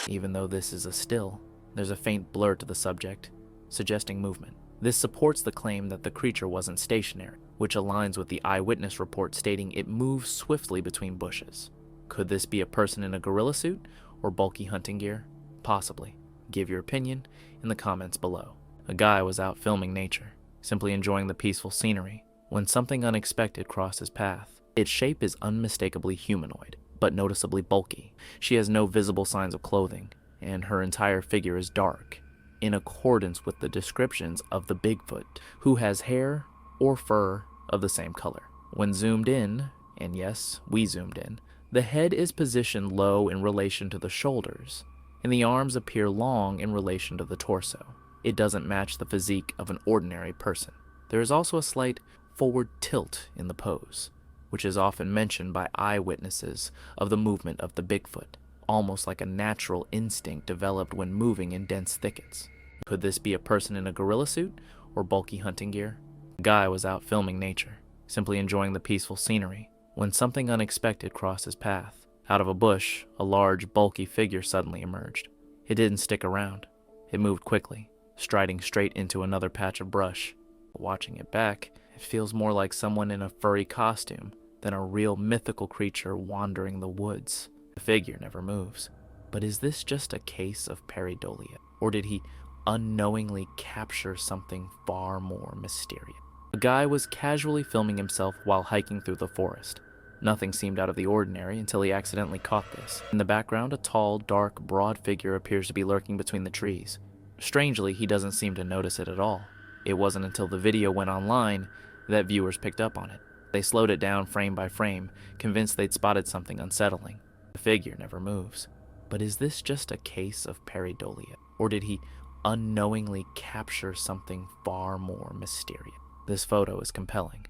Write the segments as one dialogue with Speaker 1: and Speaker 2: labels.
Speaker 1: Even though this is a still, there's a faint blur to the subject, suggesting movement. This supports the claim that the creature wasn't stationary, which aligns with the eyewitness report stating it moves swiftly between bushes. Could this be a person in a gorilla suit or bulky hunting gear? Possibly. Give your opinion in the comments below. A guy was out filming nature, simply enjoying the peaceful scenery, when something unexpected crossed his path. Its shape is unmistakably humanoid, but noticeably bulky. She has no visible signs of clothing, and her entire figure is dark, in accordance with the descriptions of the Bigfoot, who has hair or fur of the same color. When zoomed in, and yes, we zoomed in, the head is positioned low in relation to the shoulders, and the arms appear long in relation to the torso. It doesn't match the physique of an ordinary person. There is also a slight forward tilt in the pose, which is often mentioned by eyewitnesses of the movement of the Bigfoot, almost like a natural instinct developed when moving in dense thickets. Could this be a person in a gorilla suit or bulky hunting gear? A guy was out filming nature, simply enjoying the peaceful scenery, when something unexpected crossed his path. Out of a bush, a large, bulky figure suddenly emerged. It didn't stick around. It moved quickly, striding straight into another patch of brush. Watching it back, it feels more like someone in a furry costume than a real mythical creature wandering the woods. The figure never moves. But is this just a case of pareidolia, or did he unknowingly capture something far more mysterious? A guy was casually filming himself while hiking through the forest. Nothing seemed out of the ordinary until he accidentally caught this. In the background, a tall, dark, broad figure appears to be lurking between the trees. Strangely, he doesn't seem to notice it at all. It wasn't until the video went online that viewers picked up on it. They slowed it down frame by frame, convinced they'd spotted something unsettling. The figure never moves. But is this just a case of pareidolia, or did he unknowingly capture something far more mysterious? This photo is compelling.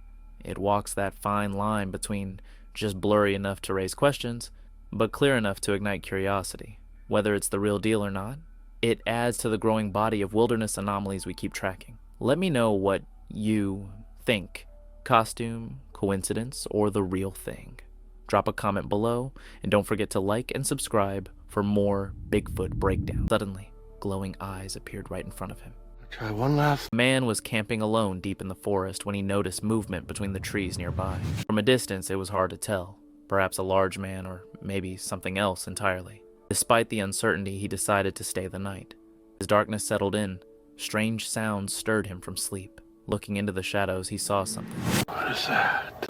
Speaker 1: It walks that fine line between just blurry enough to raise questions, but clear enough to ignite curiosity. Whether it's the real deal or not, it adds to the growing body of wilderness anomalies we keep tracking. Let me know what you think. Costume, coincidence, or the real thing? Drop a comment below, and don't forget to like and subscribe for more Bigfoot breakdowns. Suddenly, glowing eyes appeared right in front of him.
Speaker 2: Try one last.
Speaker 1: The man was camping alone deep in the forest when he noticed movement between the trees nearby. From a distance, it was hard to tell. Perhaps a large man, or maybe something else entirely. Despite the uncertainty, he decided to stay the night. As darkness settled in, strange sounds stirred him from sleep. Looking into the shadows, he saw something.
Speaker 2: What is that?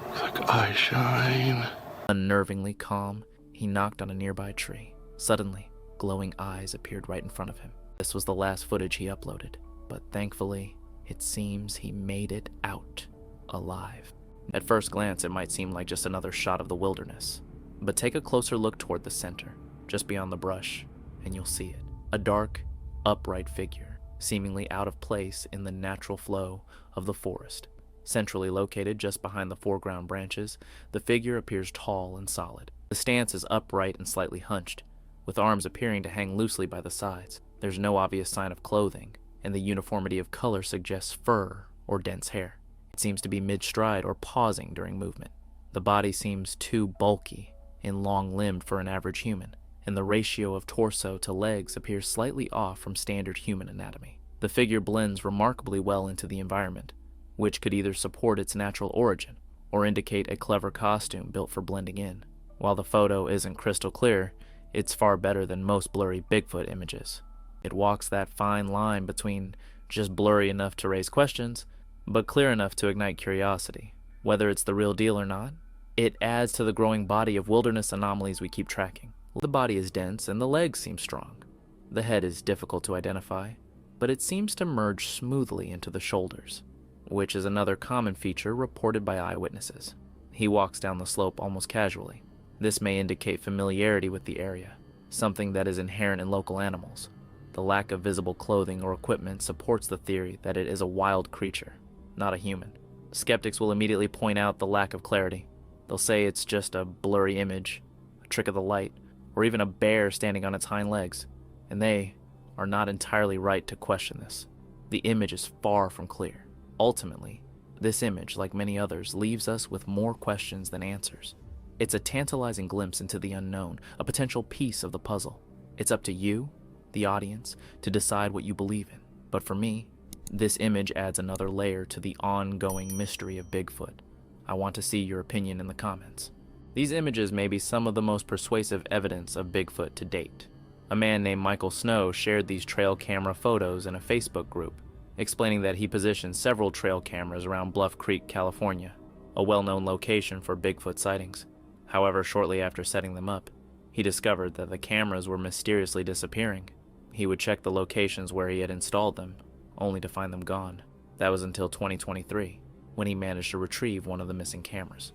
Speaker 2: Looks like eye shine.
Speaker 1: Unnervingly calm, he knocked on a nearby tree. Suddenly, glowing eyes appeared right in front of him. This was the last footage he uploaded, but thankfully, it seems he made it out alive. At first glance, it might seem like just another shot of the wilderness, but take a closer look toward the center, just beyond the brush, and you'll see it. A dark, upright figure, seemingly out of place in the natural flow of the forest. Centrally located just behind the foreground branches, the figure appears tall and solid. The stance is upright and slightly hunched, with arms appearing to hang loosely by the sides. There's no obvious sign of clothing, and the uniformity of color suggests fur or dense hair. It seems to be mid-stride or pausing during movement. The body seems too bulky and long-limbed for an average human, and the ratio of torso to legs appears slightly off from standard human anatomy. The figure blends remarkably well into the environment, which could either support its natural origin or indicate a clever costume built for blending in. While the photo isn't crystal clear, it's far better than most blurry Bigfoot images. It walks that fine line between just blurry enough to raise questions, but clear enough to ignite curiosity. Whether it's the real deal or not, it adds to the growing body of wilderness anomalies we keep tracking. The body is dense and the legs seem strong. The head is difficult to identify, but it seems to merge smoothly into the shoulders, which is another common feature reported by eyewitnesses. He walks down the slope almost casually. This may indicate familiarity with the area, something that is inherent in local animals. The lack of visible clothing or equipment supports the theory that it is a wild creature, not a human. Skeptics will immediately point out the lack of clarity. They'll say it's just a blurry image, a trick of the light, or even a bear standing on its hind legs, and they are not entirely right to question this. The image is far from clear. Ultimately, this image, like many others, leaves us with more questions than answers. It's a tantalizing glimpse into the unknown, a potential piece of the puzzle. It's up to you, the audience, to decide what you believe in. But for me, this image adds another layer to the ongoing mystery of Bigfoot. I want to see your opinion in the comments. These images may be some of the most persuasive evidence of Bigfoot to date. A man named Michael Snow shared these trail camera photos in a Facebook group, explaining that he positioned several trail cameras around Bluff Creek, California, a well-known location for Bigfoot sightings. However, shortly after setting them up, he discovered that the cameras were mysteriously disappearing. He would check the locations where he had installed them, only to find them gone. That was until 2023, when he managed to retrieve one of the missing cameras.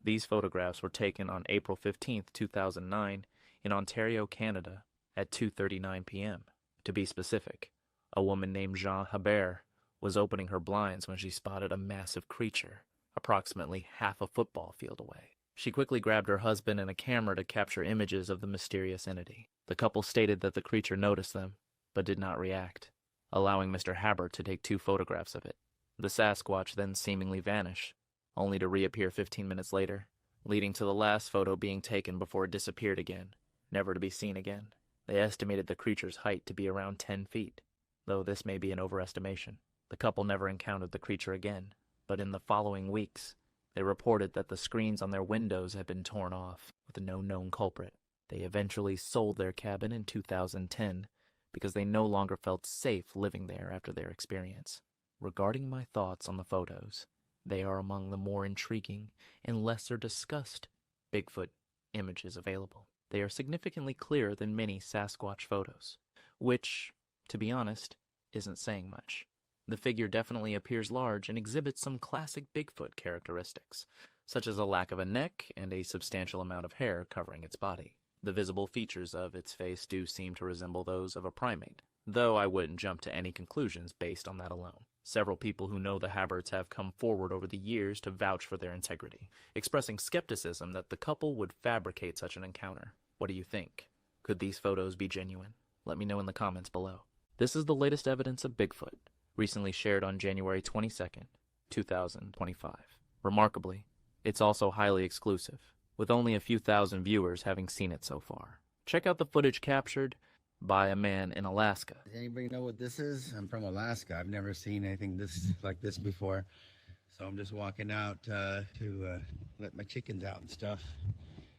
Speaker 1: These photographs were taken on April 15, 2009, in Ontario, Canada, at 2:39 p.m. To be specific, a woman named Jean Habert was opening her blinds when she spotted a massive creature, approximately half a football field away. She quickly grabbed her husband and a camera to capture images of the mysterious entity. The couple stated that the creature noticed them, but did not react, allowing Mr. Habert to take 2 photographs of it. The Sasquatch then seemingly vanished, only to reappear 15 minutes later, leading to the last photo being taken before it disappeared again, never to be seen again. They estimated the creature's height to be around 10 feet, though this may be an overestimation. The couple never encountered the creature again, but in the following weeks, they reported that the screens on their windows had been torn off, with no known culprit. They eventually sold their cabin in 2010 because they no longer felt safe living there after their experience. Regarding my thoughts on the photos, they are among the more intriguing and lesser discussed Bigfoot images available. They are significantly clearer than many Sasquatch photos, which, to be honest, isn't saying much. The figure definitely appears large and exhibits some classic Bigfoot characteristics, such as a lack of a neck and a substantial amount of hair covering its body. The visible features of its face do seem to resemble those of a primate, though I wouldn't jump to any conclusions based on that alone. Several people who know the Haberts have come forward over the years to vouch for their integrity, expressing skepticism that the couple would fabricate such an encounter. What do you think? Could these photos be genuine? Let me know in the comments below. This is the latest evidence of Bigfoot, recently shared on January 22nd, 2025. Remarkably, it's also highly exclusive, with only a few thousand viewers having seen it so far. Check out the footage captured by a man in Alaska.
Speaker 3: Does anybody know what this is? I'm from Alaska. I've never seen anything like this before. So I'm just walking out to let my chickens out and stuff.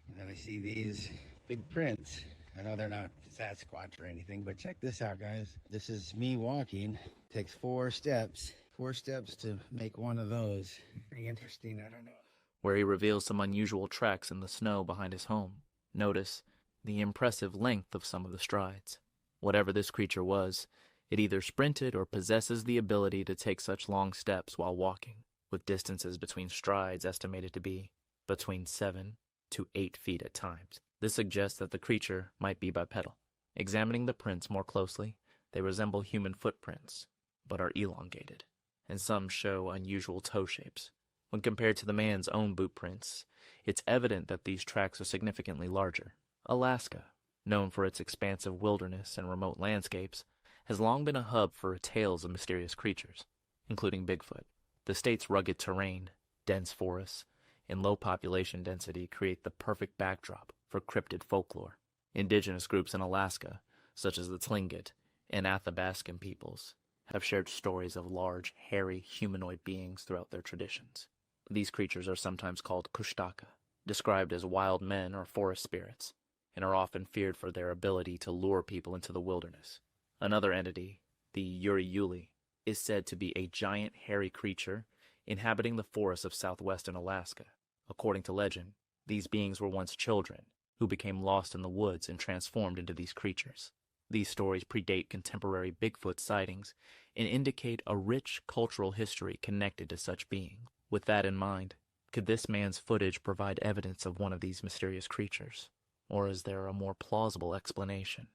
Speaker 3: And then I see these big prints. I know they're not Sasquatch or anything, but check this out, guys. This is me walking. It takes 4 steps. 4 steps to make one of those. Pretty interesting, I don't know.
Speaker 1: Where he reveals some unusual tracks in the snow behind his home. Notice the impressive length of some of the strides. Whatever this creature was, it either sprinted or possesses the ability to take such long steps while walking, with distances between strides estimated to be between 7 to 8 feet at times. This suggests that the creature might be bipedal. Examining the prints more closely, they resemble human footprints, but are elongated, and some show unusual toe shapes. When compared to the man's own boot prints, it's evident that these tracks are significantly larger. Alaska, known for its expansive wilderness and remote landscapes, has long been a hub for tales of mysterious creatures, including Bigfoot. The state's rugged terrain, dense forests, and low population density create the perfect backdrop for cryptid folklore. Indigenous groups in Alaska, such as the Tlingit and Athabascan peoples, have shared stories of large, hairy, humanoid beings throughout their traditions. These creatures are sometimes called kushtaka, described as wild men or forest spirits, and are often feared for their ability to lure people into the wilderness. Another entity, the Uri-Yuli, is said to be a giant hairy creature inhabiting the forests of southwestern Alaska. According to legend, these beings were once children who became lost in the woods and transformed into these creatures. These stories predate contemporary Bigfoot sightings and indicate a rich cultural history connected to such beings. With that in mind, could this man's footage provide evidence of one of these mysterious creatures? Or is there a more plausible explanation?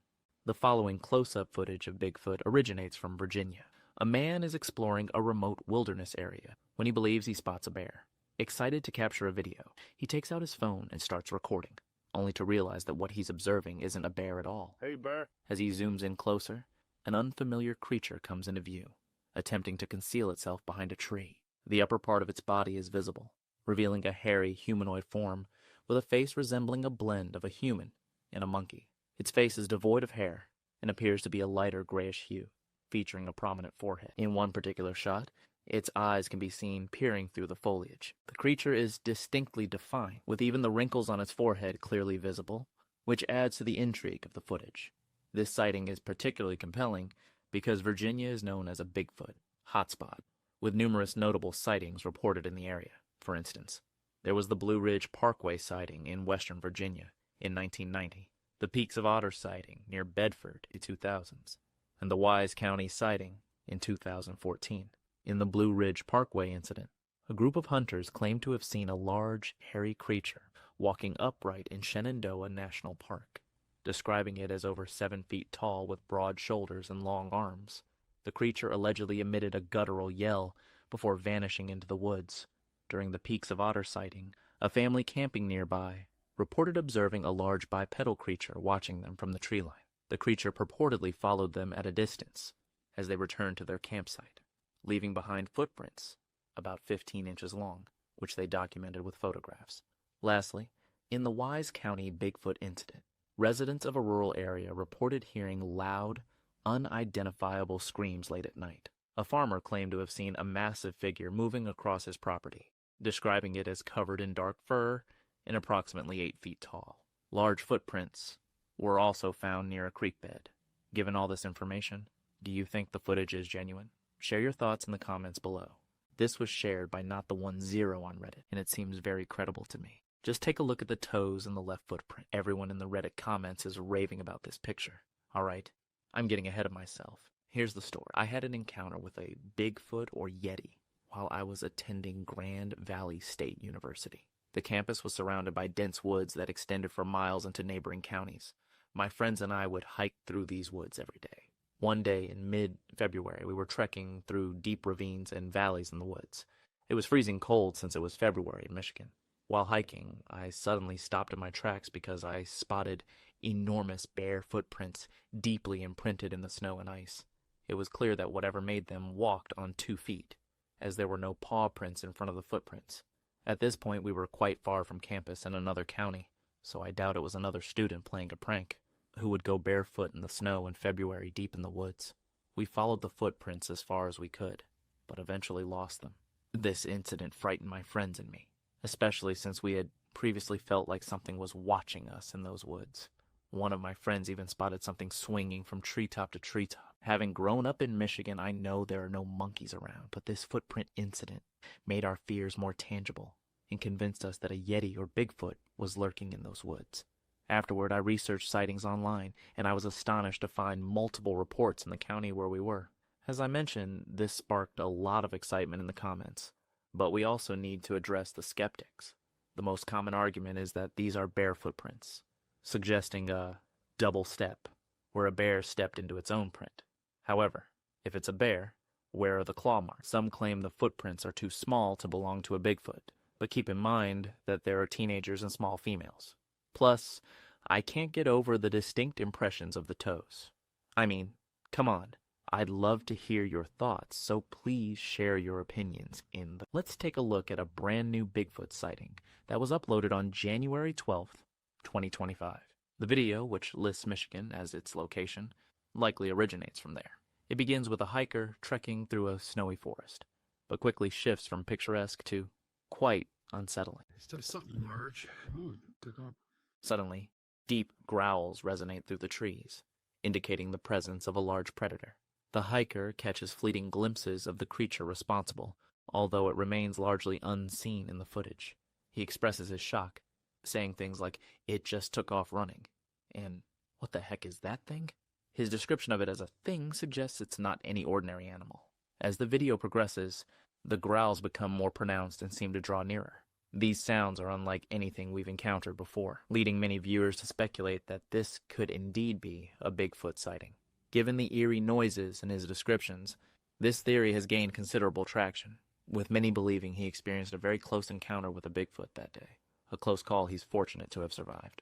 Speaker 1: The following close-up footage of Bigfoot originates from Virginia. A man is exploring a remote wilderness area when he believes he spots a bear. Excited to capture a video, he takes out his phone and starts recording, only to realize that what he's observing isn't a bear at all.
Speaker 2: Hey, bear.
Speaker 1: As he zooms in closer, an unfamiliar creature comes into view, attempting to conceal itself behind a tree. The upper part of its body is visible, revealing a hairy humanoid form with a face resembling a blend of a human and a monkey. Its face is devoid of hair and appears to be a lighter grayish hue, featuring a prominent forehead. In one particular shot, its eyes can be seen peering through the foliage. The creature is distinctly defined, with even the wrinkles on its forehead clearly visible, which adds to the intrigue of the footage. This sighting is particularly compelling because Virginia is known as a Bigfoot hotspot, with numerous notable sightings reported in the area. For instance, there was the Blue Ridge Parkway sighting in western Virginia in 1990, the Peaks of Otter sighting near Bedford in 2000s, and the Wise County sighting in 2014. In the Blue Ridge Parkway incident, a group of hunters claimed to have seen a large, hairy creature walking upright in Shenandoah National Park, describing it as over 7 feet tall with broad shoulders and long arms. The creature allegedly emitted a guttural yell before vanishing into the woods. During the Peaks of Otter sighting, a family camping nearby reported observing a large bipedal creature watching them from the tree line. The creature purportedly followed them at a distance as they returned to their campsite, leaving behind footprints about 15 inches long, which they documented with photographs. Lastly, in the Wise County Bigfoot incident, residents of a rural area reported hearing loud, unidentifiable screams late at night. A farmer claimed to have seen a massive figure moving across his property, describing it as covered in dark fur and approximately 8 feet tall. Large footprints were also found near a creek bed. Given all this information, do you think the footage is genuine? Share your thoughts in the comments below. This was shared by Not the 10 on Reddit, and it seems very credible to me. Just take a look at the toes and the left footprint. Everyone in the Reddit comments is raving about this picture. Alright, I'm getting ahead of myself. Here's the story. I had an encounter with a Bigfoot or Yeti while I was attending Grand Valley State University. The campus was surrounded by dense woods that extended for miles into neighboring counties. My friends and I would hike through these woods every day. One day in mid-February, we were trekking through deep ravines and valleys in the woods. It was freezing cold since it was February in Michigan. While hiking, I suddenly stopped in my tracks because I spotted enormous bare footprints deeply imprinted in the snow and ice. It was clear that whatever made them walked on 2 feet, as there were no paw prints in front of the footprints. At this point, we were quite far from campus in another county, so I doubt it was another student playing a prank who would go barefoot in the snow in February deep in the woods. We followed the footprints as far as we could, but eventually lost them. This incident frightened my friends and me, especially since we had previously felt like something was watching us in those woods. One of my friends even spotted something swinging from treetop to treetop. Having grown up in Michigan, I know there are no monkeys around, but this footprint incident made our fears more tangible and convinced us that a Yeti or Bigfoot was lurking in those woods. Afterward, I researched sightings online, and I was astonished to find multiple reports in the county where we were. As I mentioned, this sparked a lot of excitement in the comments, but we also need to address the skeptics. The most common argument is that these are bear footprints, suggesting a double step, where a bear stepped into its own print. However, if it's a bear, where are the claw marks? Some claim the footprints are too small to belong to a Bigfoot, but keep in mind that there are teenagers and small females. Plus, I can't get over the distinct impressions of the toes. I mean, come on. I'd love to hear your thoughts, so please share your opinions in the... Let's take a look at a brand new Bigfoot sighting that was uploaded on January 12th, 2025. The video, which lists Michigan as its location, likely originates from there. It begins with a hiker trekking through a snowy forest, but quickly shifts from picturesque to quite unsettling.
Speaker 2: There's something large. Oh, took off.
Speaker 1: Suddenly, deep growls resonate through the trees, indicating the presence of a large predator. The hiker catches fleeting glimpses of the creature responsible, although it remains largely unseen in the footage. He expresses his shock, saying things like, "It just took off running," and "What the heck is that thing?" His description of it as a thing suggests it's not any ordinary animal. As the video progresses, the growls become more pronounced and seem to draw nearer. These sounds are unlike anything we've encountered before, leading many viewers to speculate that this could indeed be a Bigfoot sighting. Given the eerie noises in his descriptions, this theory has gained considerable traction, with many believing he experienced a very close encounter with a Bigfoot that day, a close call he's fortunate to have survived.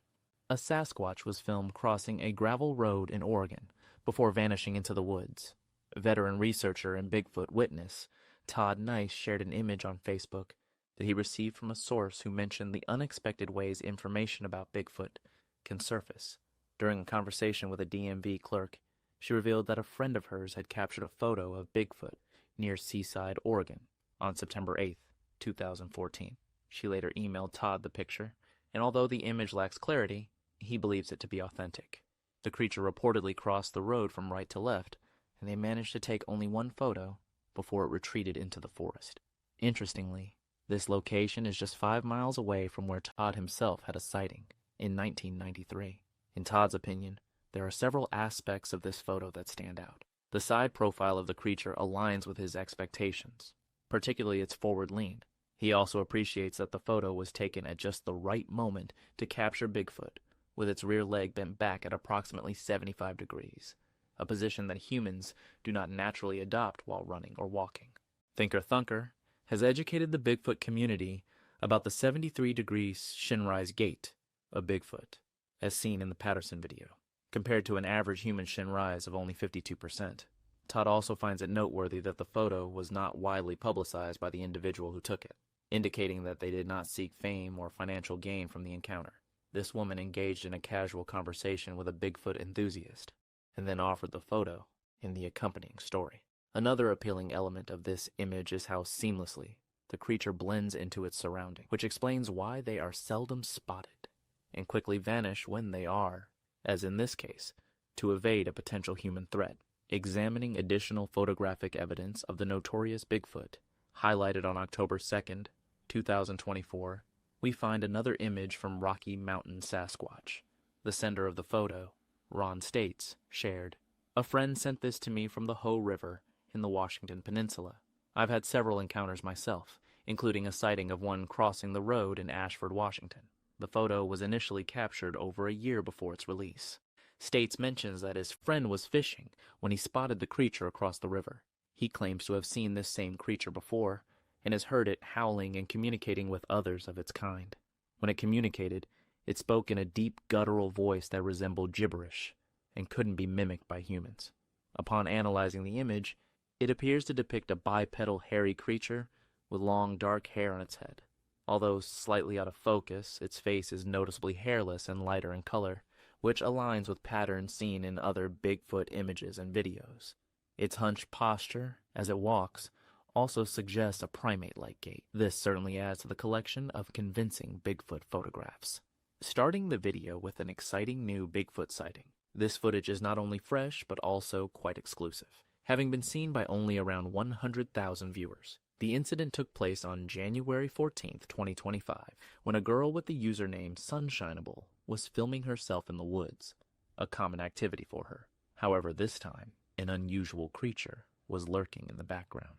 Speaker 1: A Sasquatch was filmed crossing a gravel road in Oregon before vanishing into the woods. Veteran researcher and Bigfoot witness Todd Nice shared an image on Facebook that he received from a source who mentioned the unexpected ways information about Bigfoot can surface During a conversation with a DMV clerk, she revealed that a friend of hers had captured a photo of Bigfoot near Seaside, Oregon, on September 8th, 2014. She later emailed Todd the picture, and although the image lacks clarity, he believes it to be authentic. The creature reportedly crossed the road from right to left, and they managed to take only one photo before it retreated into the forest. Interestingly, this location is just 5 miles away from where Todd himself had a sighting in 1993. In Todd's opinion, there are several aspects of this photo that stand out. The side profile of the creature aligns with his expectations, particularly its forward lean. He also appreciates that the photo was taken at just the right moment to capture Bigfoot, with its rear leg bent back at approximately 75 degrees, a position that humans do not naturally adopt while running or walking. Thinker Thunker has educated the Bigfoot community about the 73-degree shinrise gait of Bigfoot, as seen in the Patterson video, compared to an average human shinrise of only 52%. Todd also finds it noteworthy that the photo was not widely publicized by the individual who took it, indicating that they did not seek fame or financial gain from the encounter. This woman engaged in a casual conversation with a Bigfoot enthusiast, and then offered the photo in the accompanying story. Another appealing element of this image is how seamlessly the creature blends into its surroundings, which explains why they are seldom spotted and quickly vanish when they are, as in this case, to evade a potential human threat. Examining additional photographic evidence of the notorious Bigfoot, highlighted on October 2nd, 2024, we find another image from Rocky Mountain Sasquatch. The sender of the photo, Ron States, shared, "A friend sent this to me from the Hoh River in the Washington Peninsula. I've had several encounters myself, including a sighting of one crossing the road in Ashford, Washington. The photo was initially captured over a year before its release." States mentions that his friend was fishing when he spotted the creature across the river. He claims to have seen this same creature before and has heard it howling and communicating with others of its kind. When it communicated, it spoke in a deep guttural voice that resembled gibberish and couldn't be mimicked by humans. Upon analyzing the image, it appears to depict a bipedal hairy creature with long dark hair on its head. Although slightly out of focus, its face is noticeably hairless and lighter in color, which aligns with patterns seen in other Bigfoot images and videos. Its hunched posture, as it walks, also suggests a primate-like gait. This certainly adds to the collection of convincing Bigfoot photographs. Starting the video with an exciting new Bigfoot sighting. This footage is not only fresh, but also quite exclusive, having been seen by only around 100,000 viewers. The incident took place on January 14th, 2025, when a girl with the username Sunshineable was filming herself in the woods, a common activity for her. However, this time, an unusual creature was lurking in the background.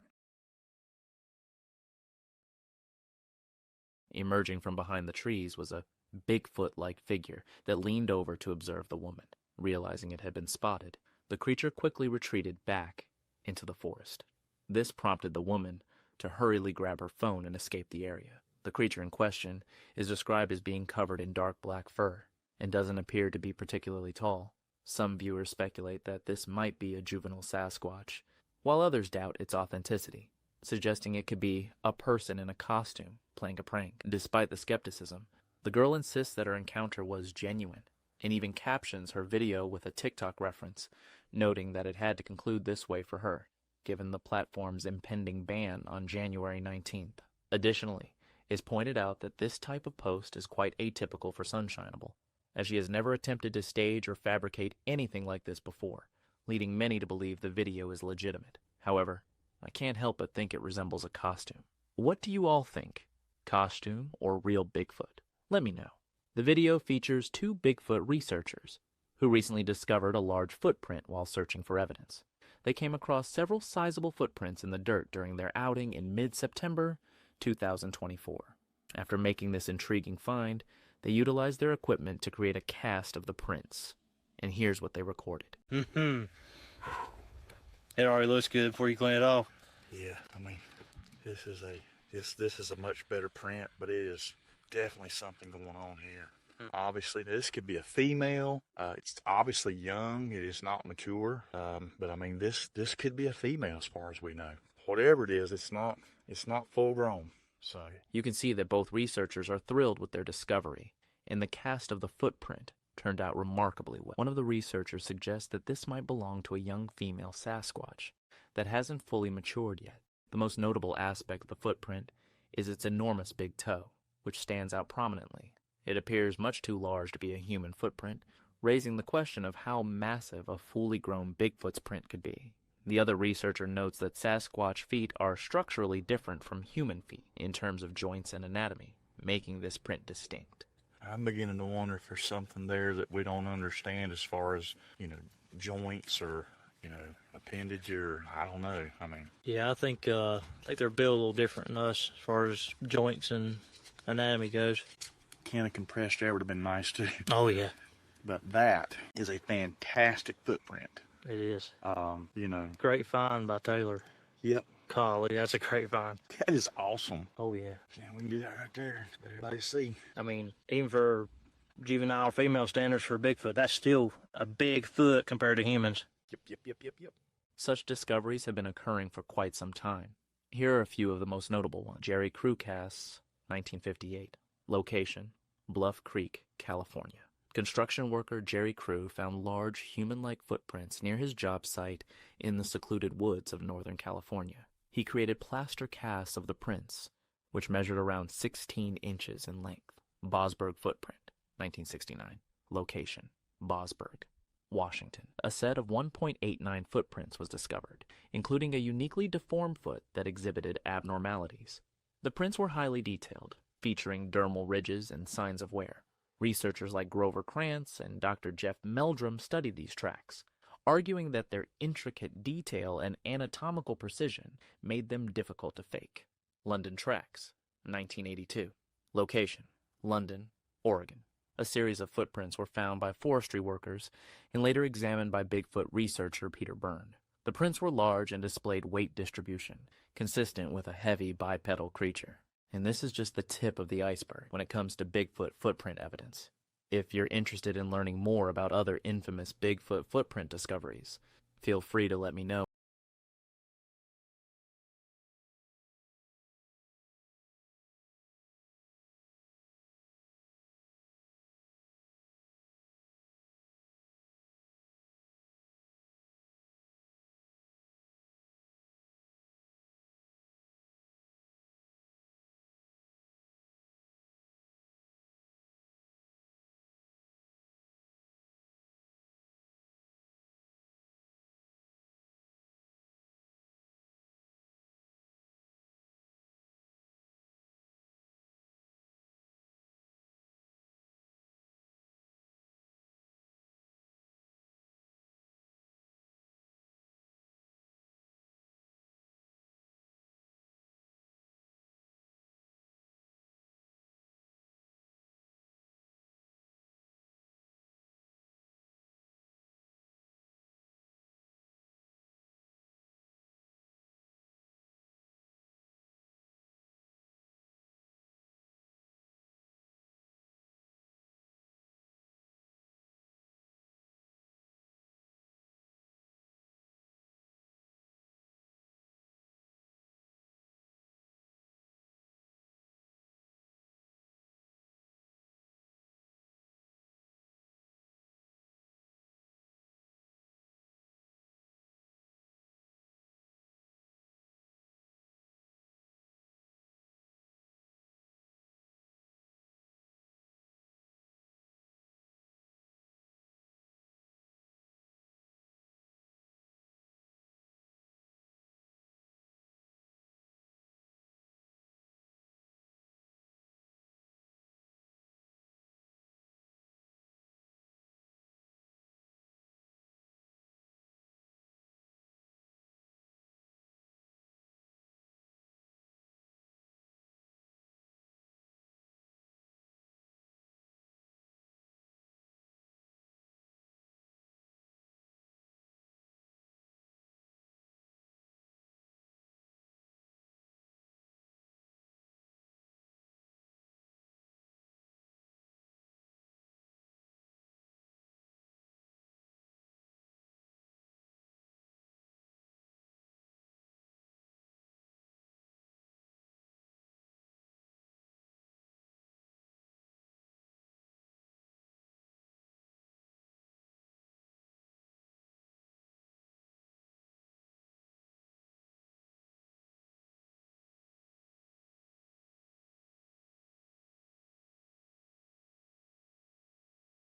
Speaker 1: Emerging from behind the trees was a Bigfoot-like figure that leaned over to observe the woman. Realizing it had been spotted, the creature quickly retreated back into the forest. This prompted the woman to hurriedly grab her phone and escape the area. The creature in question is described as being covered in dark black fur and doesn't appear to be particularly tall. Some viewers speculate that this might be a juvenile Sasquatch, while others doubt its authenticity, suggesting it could be a person in a costume playing a prank. Despite the skepticism, the girl insists that her encounter was genuine and even captions her video with a TikTok reference, noting that it had to conclude this way for her, given the platform's impending ban on January 19th. Additionally, it's pointed out that this type of post is quite atypical for Sunshineable, as she has never attempted to stage or fabricate anything like this before, leading many to believe the video is legitimate. However, I can't help but think it resembles a costume. What do you all think? Costume or real Bigfoot? Let me know. The video features two Bigfoot researchers who recently discovered a large footprint while searching for evidence. They came across several sizable footprints in the dirt during their outing in mid-September 2024. After making this intriguing find, they utilized their equipment to create a cast of the prints. And here's what they recorded.
Speaker 4: It already looks good before you clean it off.
Speaker 5: Yeah, I mean, this is a much better print, but it is definitely something going on here. Obviously, this could be a female. It's obviously young. It is not mature. But I mean, this could be a female as far as we know. Whatever it is, it's not full grown. So
Speaker 1: you can see that both researchers are thrilled with their discovery, and the cast of the footprint turned out remarkably well. One of the researchers suggests that this might belong to a young female Sasquatch that hasn't fully matured yet. The most notable aspect of the footprint is its enormous big toe, which stands out prominently. It appears much too large to be a human footprint, raising the question of how massive a fully grown Bigfoot's print could be. The other researcher notes that Sasquatch feet are structurally different from human feet in terms of joints and anatomy, making this print distinct.
Speaker 5: I'm beginning to wonder if there's something there that we don't understand as far as, joints or, appendage or I don't know. I mean,
Speaker 4: Yeah, I think they're built a little different than us as far as joints and anatomy goes.
Speaker 5: can of compressed air would have been nice too.
Speaker 4: Oh yeah,
Speaker 5: But that is a fantastic footprint.
Speaker 4: it is.
Speaker 5: Great.
Speaker 4: Great find by Taylor.
Speaker 5: Yep.
Speaker 4: Golly, that's a great find.
Speaker 5: That is awesome.
Speaker 4: Oh yeah.
Speaker 5: Yeah, we can do that right there. Let everybody see.
Speaker 4: I mean, even for juvenile female standards for Bigfoot, that's still a big foot compared to humans.
Speaker 5: Yep.
Speaker 1: Such discoveries have been occurring for quite some time. Here are a few of the most notable ones. Jerry Crew casts, 1958. Location, Bluff Creek, California. Construction worker Jerry Crew found large human-like footprints near his job site in the secluded woods of Northern California. He created plaster casts of the prints, which measured around 16 inches in length. Bosberg footprint, 1969. Location, Bosberg, Washington. A set of 1.89 footprints was discovered, including a uniquely deformed foot that exhibited abnormalities. The prints were highly detailed, featuring dermal ridges and signs of wear. Researchers like Grover Krantz and Dr. Jeff Meldrum studied these tracks, arguing that their intricate detail and anatomical precision made them difficult to fake. London tracks, 1982. Location, London, Oregon. A series of footprints were found by forestry workers and later examined by Bigfoot researcher Peter Byrne. The prints were large and displayed weight distribution, consistent with a heavy bipedal creature. And this is just the tip of the iceberg when it comes to Bigfoot footprint evidence. If you're interested in learning more about other infamous Bigfoot footprint discoveries, feel free to let me know